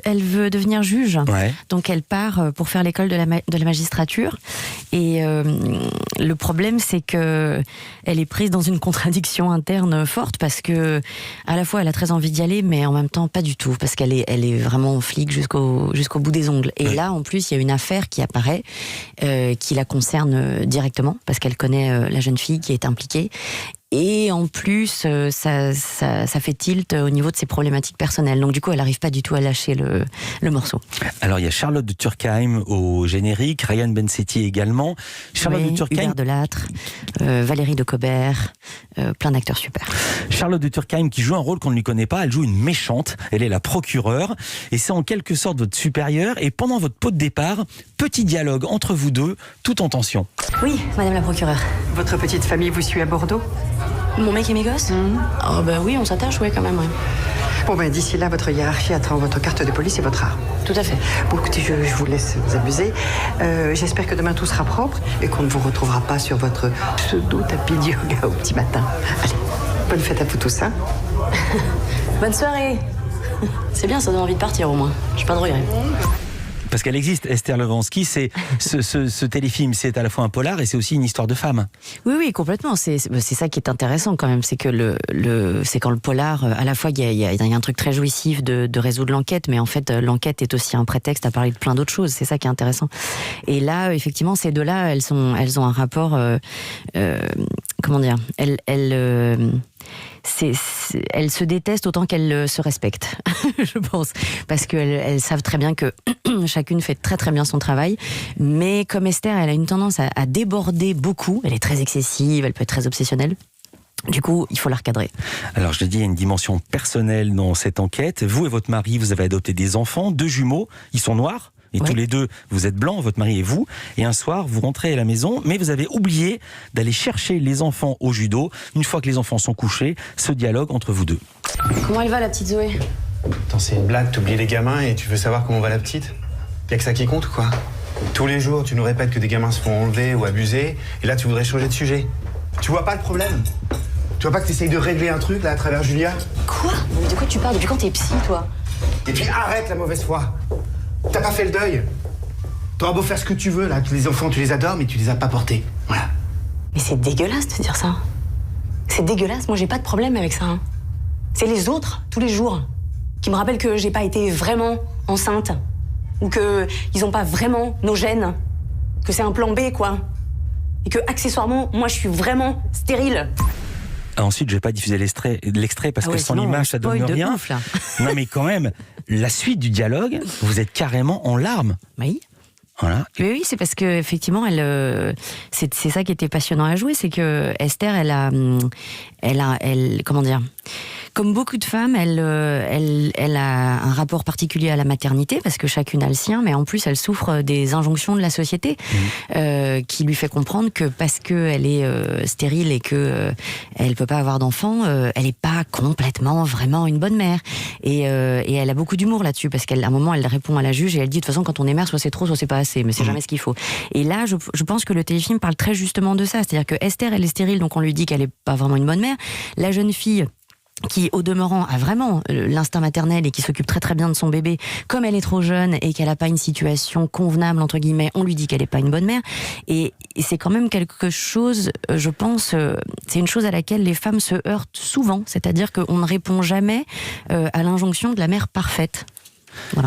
Elle veut devenir juge, Ouais. donc elle part pour faire l'école de la magistrature. Et le problème, c'est que elle est prise dans une contradiction interne forte parce que à la fois elle a très envie d'y aller, mais en même temps pas du tout, parce qu'elle est vraiment flic jusqu'au bout des ongles. Et là, en plus, il y a une affaire qui apparaît qui la concerne directement parce qu'elle connaît la jeune fille qui est impliquée. Et en plus, ça fait tilt au niveau de ses problématiques personnelles. Donc du coup, elle n'arrive pas du tout à lâcher le morceau. Alors il y a Charlotte de Turckheim au générique, Ryan Bensetti également. Charlotte de Turckheim. Hubert Delattre, Valérie de Cobert, plein d'acteurs super. Charlotte de Turckheim qui joue un rôle qu'on ne lui connaît pas, elle joue une méchante, elle est la procureure, et c'est en quelque sorte votre supérieure, et pendant votre pot de départ, petit dialogue entre vous deux, tout en tension. Oui, madame la procureure. Votre petite famille vous suit à Bordeaux? Mon mec et mes gosses Oh bah oui, on s'attache, ouais, quand même, ouais. Bon ben d'ici là, votre hiérarchie attend votre carte de police et votre arme. Tout à fait. Bon écoutez, je vous laisse vous amuser. J'espère que demain tout sera propre et qu'on ne vous retrouvera pas sur votre pseudo tapis de yoga au petit matin. Allez, bonne fête à vous tous, hein. Bonne soirée. C'est bien, ça donne envie de partir au moins. J'ai pas de regrets. Parce qu'elle existe, Esther Levanski, c'est ce téléfilm, c'est à la fois un polar et c'est aussi une histoire de femme. Oui, complètement. C'est ça qui est intéressant quand même, c'est que c'est quand le polar, à la fois il y a un truc très jouissif de résoudre l'enquête, mais en fait l'enquête est aussi un prétexte à parler de plein d'autres choses. C'est ça qui est intéressant. Et là, effectivement, ces deux-là, elles ont un rapport, comment dire, elles se détestent autant qu'elles se respectent, je pense, parce qu'elles savent très bien que chacune fait très très bien son travail, mais comme Esther, elle a une tendance à déborder beaucoup, elle est très excessive, elle peut être très obsessionnelle. Du coup, il faut la recadrer. Alors, je l'ai dit, il y a une dimension personnelle dans cette enquête. Vous et votre mari, vous avez adopté des enfants, 2 jumeaux, ils sont noirs. Et tous les deux, vous êtes blancs, votre mari et vous. Et un soir, vous rentrez à la maison, mais vous avez oublié d'aller chercher les enfants au judo. Une fois que les enfants sont couchés, ce dialogue entre vous deux. Comment elle va, la petite Zoé ? Attends, c'est une blague, t'oublies les gamins et tu veux savoir comment va la petite? Y'a que ça qui compte ou quoi? Tous les jours, tu nous répètes que des gamins se font enlever ou abuser, et là, tu voudrais changer de sujet. Tu vois pas le problème? Tu vois pas que t'essayes de régler un truc, là, à travers Julia? Quoi ? Mais de quoi tu parles ? Depuis quand t'es psy, toi ? Et puis arrête la mauvaise foi. T'as pas fait le deuil. T'auras beau faire ce que tu veux, là. Les enfants, tu les adores, mais tu les as pas portés. Voilà. Mais c'est dégueulasse de dire ça. C'est dégueulasse, moi j'ai pas de problème avec ça. C'est les autres, tous les jours, qui me rappellent que j'ai pas été vraiment enceinte. Ou qu'ils ont pas vraiment nos gènes. Que c'est un plan B, quoi. Et que, accessoirement, moi je suis vraiment stérile. Ensuite, je vais pas diffuser l'extrait parce que sans l'image, ça donne rien. Ouf, là. Non, mais quand même, la suite du dialogue, vous êtes carrément en larmes. Oui. Voilà. Oui, c'est parce que effectivement, c'est ça qui était passionnant à jouer, c'est que Esther, elle, comment dire, comme beaucoup de femmes, elle a un rapport particulier à la maternité parce que chacune a le sien, mais en plus elle souffre des injonctions de la société qui lui fait comprendre que parce que elle est stérile et que elle peut pas avoir d'enfant, elle est pas complètement vraiment une bonne mère. Et elle a beaucoup d'humour là-dessus parce qu'à un moment elle répond à la juge et elle dit de toute façon quand on est mère, soit c'est trop, soit c'est pas assez, mais c'est jamais ce qu'il faut. Et là, je pense que le téléfilm parle très justement de ça, c'est-à-dire que Esther, elle est stérile, donc on lui dit qu'elle est pas vraiment une bonne mère. La jeune fille qui au demeurant a vraiment l'instinct maternel et qui s'occupe très très bien de son bébé, comme elle est trop jeune et qu'elle n'a pas une situation convenable entre guillemets, on lui dit qu'elle n'est pas une bonne mère, et c'est quand même quelque chose, je pense, c'est une chose à laquelle les femmes se heurtent souvent, c'est-à-dire qu'on ne répond jamais à l'injonction de la mère parfaite. Voilà.